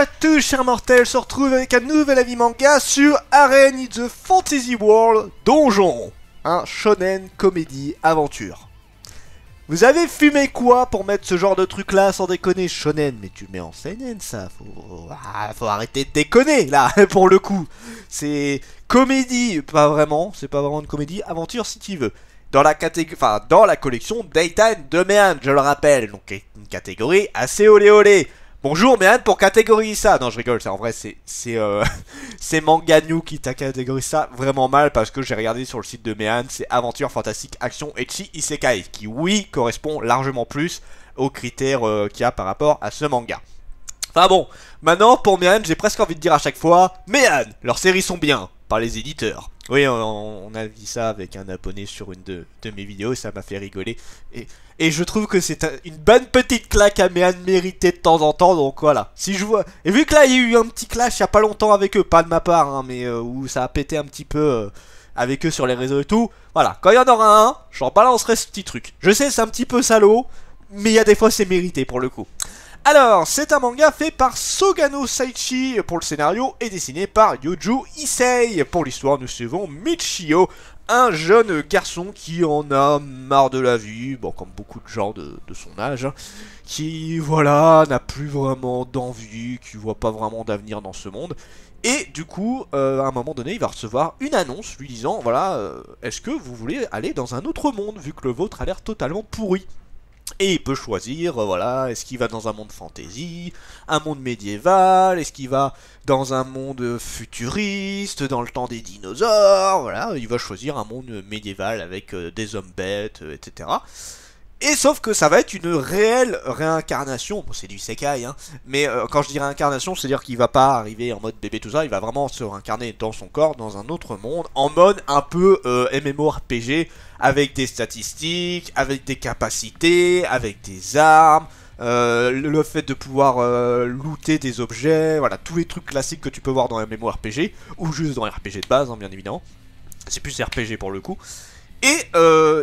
à tous chers mortels, se retrouve avec un nouvel avis manga sur Arène in the Fantasy World Donjon, un shonen comédie aventure. Vous avez fumé quoi pour mettre ce genre de truc là sans déconner? Shonen, mais tu le mets en seinen ça, faut arrêter de déconner là pour le coup. C'est comédie, pas vraiment, c'est pas vraiment une comédie, aventure si tu veux. Dans la catégorie, enfin dans la collection Daytime de Mehan, je le rappelle, donc une catégorie assez olé olé. Bonjour Mehan pour catégoriser ça. Non je rigole, en vrai c'est Manga New qui t'a catégorisé ça vraiment mal parce que j'ai regardé sur le site de Mehan, c'est aventure, fantastique, action, ecchi, isekai, qui oui correspond largement plus aux critères qu'il y a par rapport à ce manga. Enfin bon, maintenant pour Mehan j'ai presque envie de dire à chaque fois, Mehan, leurs séries sont bien, par les éditeurs. Oui, on a dit ça avec un abonné sur une de mes vidéos, ça m'a fait rigoler. Et je trouve que c'est une bonne petite claque à Mehan méritée de temps en temps, donc voilà. Si je vois... Et vu que là, il y a eu un petit clash il y a pas longtemps avec eux, pas de ma part, hein, mais où ça a pété un petit peu avec eux sur les réseaux et tout. Voilà, quand il y en aura un, j'en balancerai ce petit truc. Je sais, c'est un petit peu salaud, mais il y a des fois c'est mérité pour le coup. Alors, c'est un manga fait par Sogano Saichi pour le scénario et dessiné par Yoju Issei. Pour l'histoire, nous suivons Michio, un jeune garçon qui en a marre de la vie, bon, comme beaucoup de gens de son âge, hein, qui, voilà, n'a plus vraiment d'envie, qui voit pas vraiment d'avenir dans ce monde. Et du coup, à un moment donné, il va recevoir une annonce lui disant, voilà, est-ce que vous voulez aller dans un autre monde, vu que le vôtre a l'air totalement pourri ? Et il peut choisir, voilà, est-ce qu'il va dans un monde fantasy, un monde médiéval, est-ce qu'il va dans un monde futuriste, dans le temps des dinosaures, voilà, il va choisir un monde médiéval avec des hommes bêtes, etc. Et sauf que ça va être une réelle réincarnation, bon c'est du Sekai hein, mais quand je dis réincarnation, c'est-à-dire qu'il va pas arriver en mode bébé tout ça, il va vraiment se réincarner dans son corps, dans un autre monde, en mode un peu MMORPG, avec des statistiques, avec des capacités, avec des armes, le fait de pouvoir looter des objets, voilà, tous les trucs classiques que tu peux voir dans un MMORPG, ou juste dans un RPG de base, hein, bien évidemment, c'est plus RPG pour le coup. Et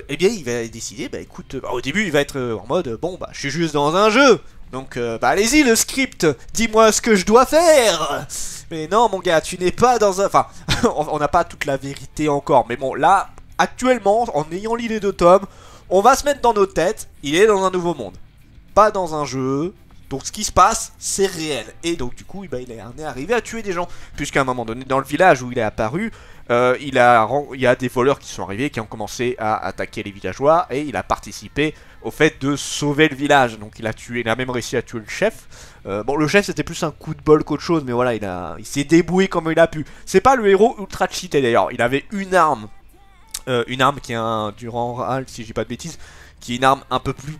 eh bien il va décider, bah écoute, au début il va être en mode, bon bah je suis juste dans un jeu, donc bah allez-y le script, dis-moi ce que je dois faire. Mais non mon gars, tu n'es pas dans un... Enfin, on n'a pas toute la vérité encore, mais bon là, actuellement, en ayant lu les deux tomes, on va se mettre dans nos têtes, il est dans un nouveau monde, pas dans un jeu. Donc ce qui se passe, c'est réel. Et donc du coup, bah, il est arrivé à tuer des gens. Puisqu'à un moment donné, dans le village où il est apparu, il y a des voleurs qui sont arrivés, qui ont commencé à attaquer les villageois. Et il a participé au fait de sauver le village. Donc il a même réussi à tuer le chef. Bon, le chef c'était plus un coup de bol qu'autre chose. Mais voilà, il s'est débrouillé comme il a pu. C'est pas le héros ultra cheaté d'ailleurs. Il avait une arme qui est un Durand Ral, si je dis pas de bêtises, qui est une arme un peu plus...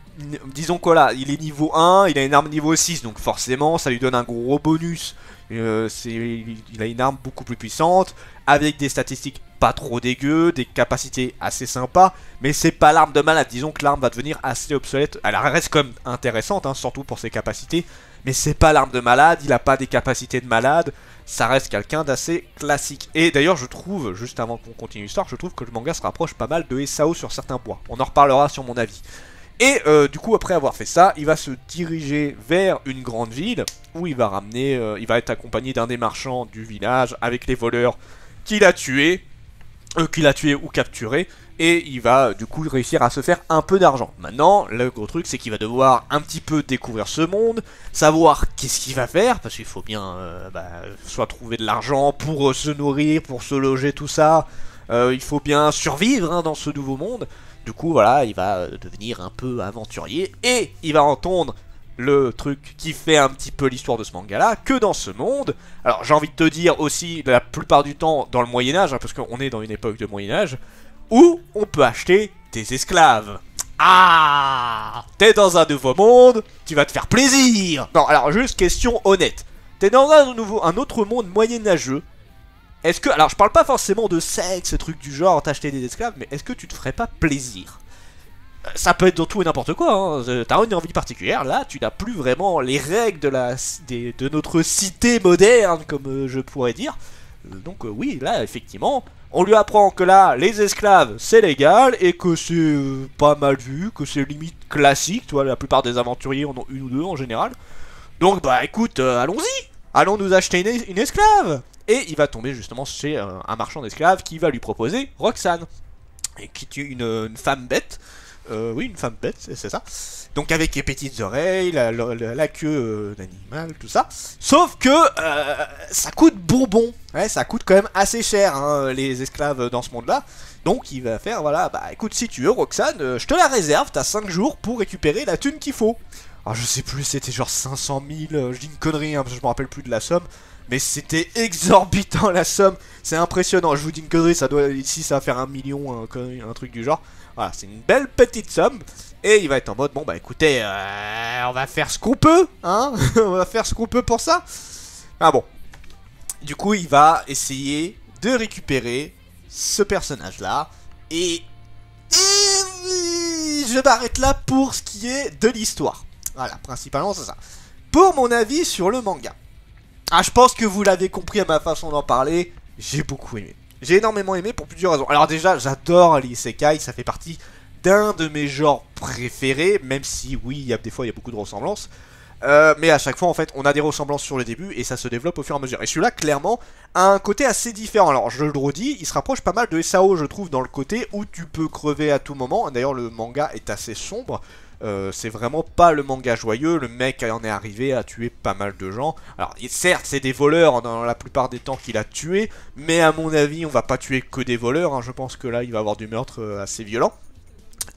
Disons quoi là, il est niveau 1, il a une arme niveau 6, donc forcément ça lui donne un gros bonus. Il a une arme beaucoup plus puissante, avec des statistiques pas trop dégueu, des capacités assez sympas, mais c'est pas l'arme de malade. Disons que l'arme va devenir assez obsolète. Elle reste quand même intéressante, hein, surtout pour ses capacités, mais c'est pas l'arme de malade, il a pas des capacités de malade, ça reste quelqu'un d'assez classique. Et d'ailleurs je trouve, juste avant qu'on continue l'histoire, je trouve que le manga se rapproche pas mal de SAO sur certains points. On en reparlera sur mon avis. Et du coup après avoir fait ça, il va se diriger vers une grande ville, où il va ramener, il va être accompagné d'un des marchands du village, avec les voleurs qu'il a tués, ou capturés, et il va du coup réussir à se faire un peu d'argent. Maintenant, le gros truc c'est qu'il va devoir un petit peu découvrir ce monde, savoir qu'est-ce qu'il va faire, parce qu'il faut bien soit trouver de l'argent pour se nourrir, pour se loger, tout ça, il faut bien survivre hein, dans ce nouveau monde. Du coup voilà, il va devenir un peu aventurier, et il va entendre le truc qui fait un petit peu l'histoire de ce manga là, que dans ce monde, alors j'ai envie de te dire aussi, la plupart du temps dans le Moyen-Âge, hein, parce qu'on est dans une époque de Moyen-Âge, où on peut acheter des esclaves. Ah, t'es dans un nouveau monde, tu vas te faire plaisir. Non, alors juste question honnête, t'es dans un autre monde moyenâgeux, est-ce que, alors je parle pas forcément de sexe, trucs du genre, t'acheter des esclaves, mais est-ce que tu te ferais pas plaisir? Ça peut être dans tout et n'importe quoi, hein. T'as une envie particulière, là tu n'as plus vraiment les règles de notre cité moderne, comme je pourrais dire. Donc oui, là effectivement, on lui apprend que là, les esclaves c'est légal, et que c'est pas mal vu, que c'est limite classique, tu vois, la plupart des aventuriers en ont une ou deux en général. Donc bah écoute, allons-y. allons nous acheter une esclave. Et il va tomber justement chez un marchand d'esclaves qui va lui proposer Roxane, et qui est une femme bête. Oui, une femme bête, c'est ça. Donc avec les petites oreilles, la queue d'animal, tout ça. Sauf que ça coûte bonbon. Ouais, ça coûte quand même assez cher, hein, les esclaves dans ce monde-là. Donc il va faire, voilà, bah écoute, si tu veux, Roxane, je te la réserve, t'as 5 jours pour récupérer la thune qu'il faut. Alors je sais plus, c'était genre 500 000, je dis une connerie, hein, parce que je me rappelle plus de la somme. Mais c'était exorbitant la somme, c'est impressionnant, je vous dis une connerie, ça doit, ici ça va faire 1 million, un truc du genre. Voilà, c'est une belle petite somme. Et il va être en mode, bon bah écoutez, on va faire ce qu'on peut, hein. On va faire ce qu'on peut pour ça. Ah bon. Du coup, il va essayer de récupérer ce personnage-là. Et je m'arrête là pour ce qui est de l'histoire. Voilà, principalement c'est ça. Pour mon avis sur le manga. Ah, je pense que vous l'avez compris à ma façon d'en parler, j'ai beaucoup aimé. J'ai énormément aimé pour plusieurs raisons. Alors déjà, j'adore les isekai, ça fait partie d'un de mes genres préférés, même si, oui, des fois, il y a beaucoup de ressemblances. Mais à chaque fois, en fait, on a des ressemblances sur le début et ça se développe au fur et à mesure. Et celui-là, clairement, a un côté assez différent. Alors, je le redis, il se rapproche pas mal de SAO, je trouve, dans le côté où tu peux crever à tout moment. D'ailleurs, le manga est assez sombre. C'est vraiment pas le manga joyeux, le mec en est arrivé à tuer pas mal de gens. Alors certes c'est des voleurs dans la plupart des temps qu'il a tué, mais à mon avis on va pas tuer que des voleurs, hein. Je pense que là il va avoir du meurtre assez violent.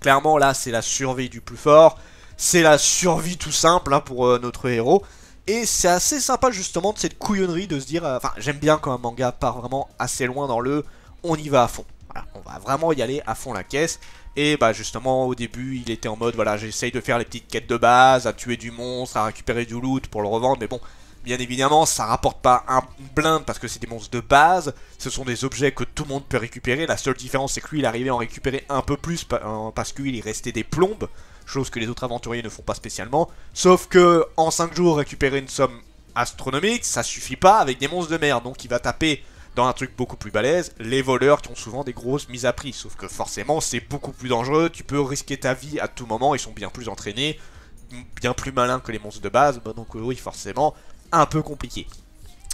Clairement là c'est la survie du plus fort, c'est la survie tout simple, hein, pour notre héros. Et c'est assez sympa justement de cette couillonnerie de se dire, enfin j'aime bien quand un manga part vraiment assez loin dans le on y va à fond. Voilà, on va vraiment y aller à fond la caisse. Et bah justement au début il était en mode voilà j'essaye de faire les petites quêtes de base, à tuer du monstre, à récupérer du loot pour le revendre, mais bon bien évidemment ça rapporte pas un blinde parce que c'est des monstres de base, ce sont des objets que tout le monde peut récupérer, la seule différence c'est que lui il arrivait à en récupérer un peu plus parce qu'il est resté des plombes, chose que les autres aventuriers ne font pas spécialement, sauf que en 5 jours récupérer une somme astronomique ça suffit pas avec des monstres de mer, donc il va taper dans un truc beaucoup plus balèze, les voleurs qui ont souvent des grosses mises à prix. Sauf que forcément, c'est beaucoup plus dangereux, tu peux risquer ta vie à tout moment, ils sont bien plus entraînés, bien plus malins que les monstres de base, donc oui, forcément, un peu compliqué.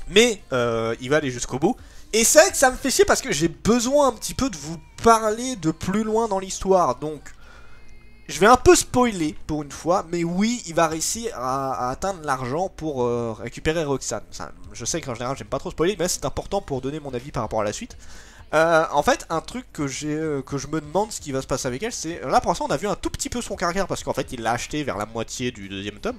Mais il va aller jusqu'au bout. Et c'est vrai que ça me fait chier parce que j'ai besoin un petit peu de vous parler de plus loin dans l'histoire, donc je vais un peu spoiler pour une fois, mais oui, il va réussir à atteindre l'argent pour récupérer Roxane. Je sais qu'en général, j'aime pas trop spoiler, mais c'est important pour donner mon avis par rapport à la suite. En fait, un truc que je me demande ce qui va se passer avec elle, c'est... Là, pour l'instant, on a vu un tout petit peu son caractère, parce qu'en fait, il l'a acheté vers la moitié du deuxième tome.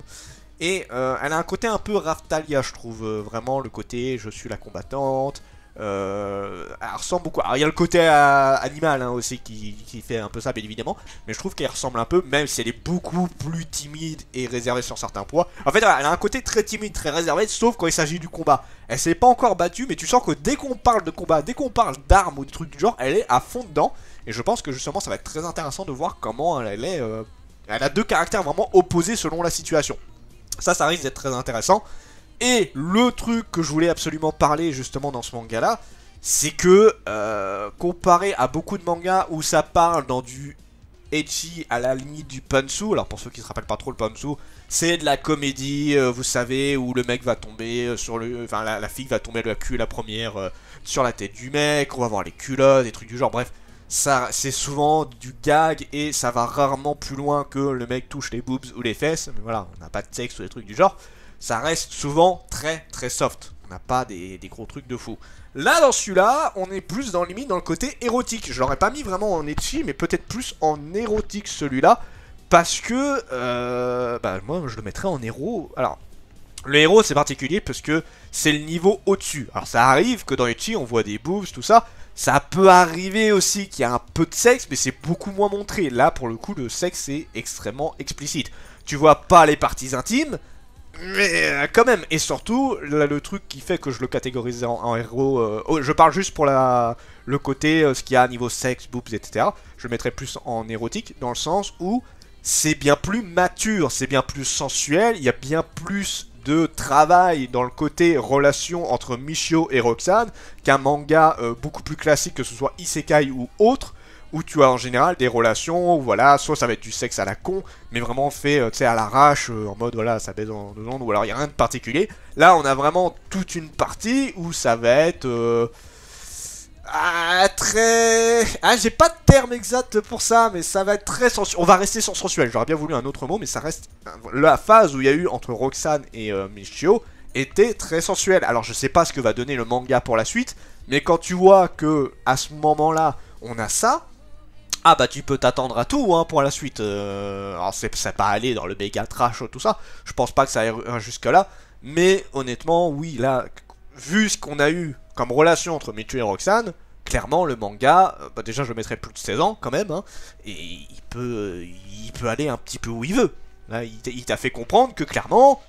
Et elle a un côté un peu Raftalia, je trouve, vraiment, le côté « je suis la combattante ». Elle ressemble beaucoup. Alors il y a le côté animal, hein, aussi qui fait un peu ça bien évidemment, mais je trouve qu'elle ressemble un peu, même si elle est beaucoup plus timide et réservée sur certains points. En fait elle a un côté très timide, très réservé, sauf quand il s'agit du combat. Elle s'est pas encore battue, mais tu sens que dès qu'on parle de combat, dès qu'on parle d'armes ou de trucs du genre, elle est à fond dedans. Et je pense que justement ça va être très intéressant de voir comment elle est. Elle a deux caractères vraiment opposés selon la situation. Ça risque d'être très intéressant. Et le truc que je voulais absolument parler justement dans ce manga là, c'est que comparé à beaucoup de mangas où ça parle dans du ecchi à la limite du pantsu, alors pour ceux qui se rappellent pas trop le pantsu, c'est de la comédie, vous savez, où le mec va tomber sur le... Enfin la fille va tomber le cul la première sur la tête du mec, on va voir les culottes, des trucs du genre, bref. Ça, c'est souvent du gag et ça va rarement plus loin que le mec touche les boobs ou les fesses, mais voilà, on n'a pas de sexe ou des trucs du genre. Ça reste souvent très très soft. On n'a pas des gros trucs de fou. Là, dans celui-là, on est plus dans limite dans le côté érotique. Je l'aurais pas mis vraiment en ecchi, mais peut-être plus en érotique celui-là. Parce que, bah, moi, je le mettrais en héros. Alors, le héros, c'est particulier parce que c'est le niveau au-dessus. Alors, ça arrive que dans ecchi, on voit des boobs, tout ça. Ça peut arriver aussi qu'il y a un peu de sexe, mais c'est beaucoup moins montré. Là, pour le coup, le sexe est extrêmement explicite. Tu vois pas les parties intimes, mais quand même, et surtout, là, le truc qui fait que je le catégorisais en héros, je parle juste pour le côté, ce qu'il y a niveau sexe, boobs, etc. Je le mettrais plus en érotique, dans le sens où c'est bien plus mature, c'est bien plus sensuel, il y a bien plus de travail dans le côté relation entre Michio et Roxane, qu'un manga beaucoup plus classique, que ce soit Isekai ou autre, où tu as en général des relations où voilà, soit ça va être du sexe à la con, mais vraiment fait tu sais à l'arrache, en mode voilà, ça baise en 2 secondes, ou alors il n'y a rien de particulier. Là on a vraiment toute une partie où ça va être très... Ah, j'ai pas de terme exact pour ça, mais ça va être très sensuel. On va rester sur sensuel, j'aurais bien voulu un autre mot, mais ça reste... La phase où il y a eu entre Roxane et Michio était très sensuelle. Alors je sais pas ce que va donner le manga pour la suite, mais quand tu vois que à ce moment-là, on a ça, ah bah tu peux t'attendre à tout hein, pour la suite. Alors c'est pas aller dans le méga trash tout ça, je pense pas que ça aille jusque là, mais honnêtement oui là, vu ce qu'on a eu comme relation entre Michio et Roxane, clairement le manga, bah déjà je le mettrais plus de 16 ans quand même, hein, et il peut aller un petit peu où il veut. Là il t'a fait comprendre que clairement,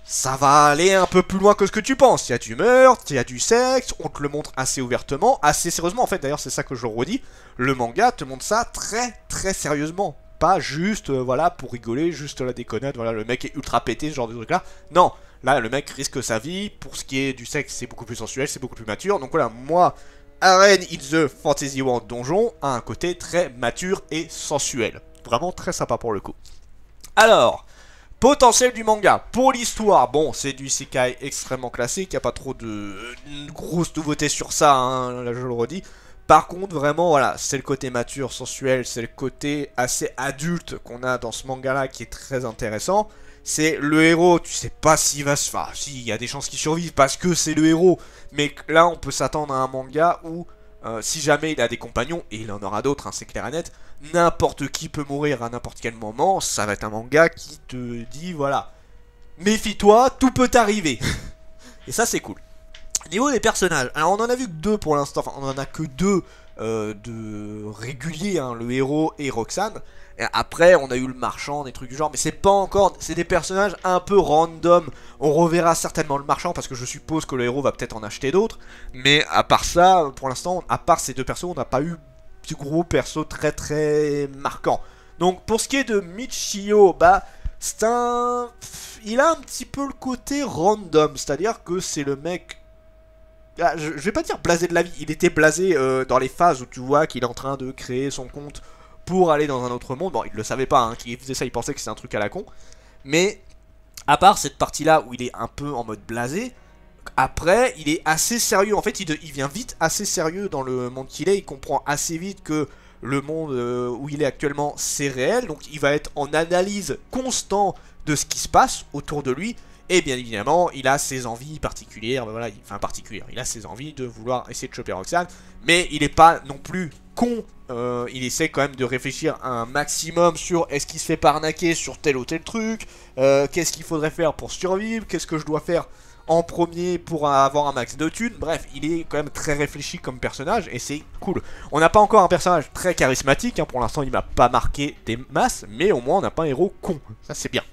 ça va aller un peu plus loin que ce que tu penses. Il y a du meurtre, il y a du sexe, on te le montre assez ouvertement, assez sérieusement en fait, d'ailleurs c'est ça que je le redis, le manga te montre ça très très sérieusement. Pas juste, voilà, pour rigoler, juste la déconnade, voilà, le mec est ultra pété, ce genre de truc là. Non, là le mec risque sa vie, pour ce qui est du sexe c'est beaucoup plus sensuel, c'est beaucoup plus mature, donc voilà, moi, Arène in the Fantasy World Donjon a un côté très mature et sensuel. Vraiment très sympa pour le coup. Alors... potentiel du manga, pour l'histoire, bon c'est du isekai extrêmement classique, il n'y a pas trop de grosses nouveautés sur ça, hein, là je le redis. Par contre vraiment voilà, c'est le côté mature, sensuel, c'est le côté assez adulte qu'on a dans ce manga là qui est très intéressant. C'est le héros, tu sais pas s'il va se faire, si il y a des chances qu'il survive parce que c'est le héros, mais là on peut s'attendre à un manga où... si jamais il a des compagnons, et il en aura d'autres, hein, c'est clair et net, n'importe qui peut mourir à n'importe quel moment, ça va être un manga qui te dit, voilà, méfie-toi, tout peut t'arriver. Et ça c'est cool. Niveau des personnages, alors on en a vu que 2 pour l'instant, enfin on en a que 2 de réguliers, hein, le héros et Roxane. Et après on a eu le marchand, des trucs du genre, mais c'est pas encore, c'est des personnages un peu random. On reverra certainement le marchand parce que je suppose que le héros va peut-être en acheter d'autres. Mais à part ça, pour l'instant, à part ces 2 persos, on n'a pas eu de gros persos très très marquants. Donc pour ce qui est de Michio, bah c'est un... il a un petit peu le côté random, c'est-à-dire que c'est le mec... Ah, je vais pas dire blasé de la vie, il était blasé dans les phases où tu vois qu'il est en train de créer son compte pour aller dans un autre monde. Bon, il le savait pas, hein, qu'il faisait ça, il pensait que c'était un truc à la con. Mais, à part cette partie-là où il est un peu en mode blasé, après, il est assez sérieux. En fait, il vient vite assez sérieux dans le monde qu'il est. Il comprend assez vite que le monde où il est actuellement, c'est réel. Donc, il va être en analyse constante de ce qui se passe autour de lui. Et bien évidemment, il a ses envies particulières, voilà, enfin particulières, il a ses envies de vouloir essayer de choper Roxane, mais il n'est pas non plus con, il essaie quand même de réfléchir un maximum sur est-ce qu'il se fait pas arnaquer sur tel ou tel truc, qu'est-ce qu'il faudrait faire pour survivre, qu'est-ce que je dois faire en premier pour avoir un max de thunes, bref, il est quand même très réfléchi comme personnage et c'est cool. On n'a pas encore un personnage très charismatique, hein, pour l'instant il m'a pas marqué des masses, mais au moins on n'a pas un héros con, ça c'est bien.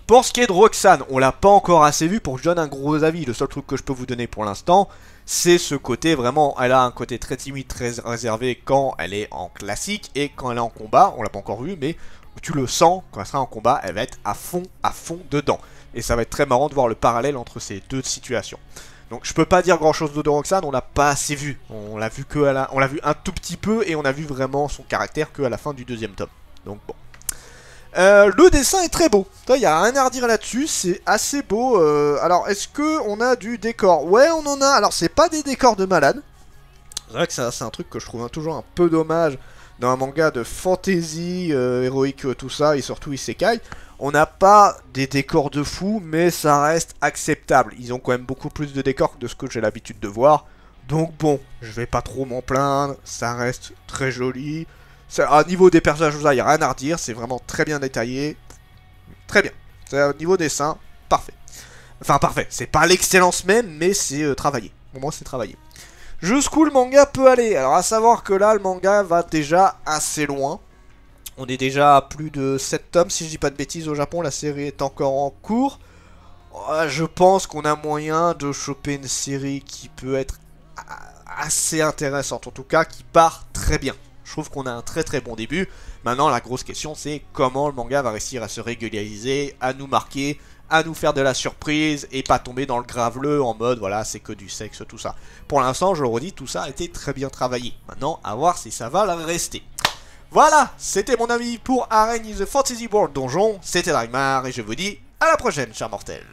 Pour ce qui est de Roxane, on l'a pas encore assez vu pour que je donne un gros avis. Le seul truc que je peux vous donner pour l'instant, c'est ce côté vraiment, elle a un côté très timide, très réservé quand elle est en classique et quand elle est en combat, on l'a pas encore vu, mais tu le sens, quand elle sera en combat, elle va être à fond dedans. Et ça va être très marrant de voir le parallèle entre ces 2 situations. Donc je peux pas dire grand chose de Roxane, on l'a pas assez vu. On l'a vu on l'a vu un tout petit peu et on a vu vraiment son caractère qu'à la fin du 2e tome. Donc bon. Le dessin est très beau, il n'y a rien à redire là-dessus, c'est assez beau. Alors, est-ce qu'on a du décor? Ouais, on en a. Alors, c'est pas des décors de malade. C'est vrai que c'est un truc que je trouve toujours un peu dommage dans un manga de fantasy, héroïque, tout ça, et surtout isekai. On n'a pas des décors de fou, mais ça reste acceptable. Ils ont quand même beaucoup plus de décors que de ce que j'ai l'habitude de voir. Donc bon, je vais pas trop m'en plaindre, ça reste très joli. À niveau des personnages, il n'y a rien à redire, c'est vraiment très bien détaillé. Très bien. Au niveau dessin, parfait. Enfin, parfait. C'est pas l'excellence même, mais c'est travaillé. Au moins, c'est travaillé. Jusqu'où le manga peut aller? Alors, à savoir que là, le manga va déjà assez loin. On est déjà à plus de 7 tomes, si je dis pas de bêtises, au Japon. La série est encore en cours. Je pense qu'on a moyen de choper une série qui peut être assez intéressante. En tout cas, qui part très bien. Je trouve qu'on a un très très bon début. Maintenant, la grosse question, c'est comment le manga va réussir à se régulariser, à nous marquer, à nous faire de la surprise et pas tomber dans le graveleux en mode voilà c'est que du sexe tout ça. Pour l'instant je le redis, tout ça a été très bien travaillé. Maintenant à voir si ça va le rester. Voilà, c'était mon avis pour Arène in the Fantasy World Donjon, c'était Dragmar et je vous dis à la prochaine chers mortels.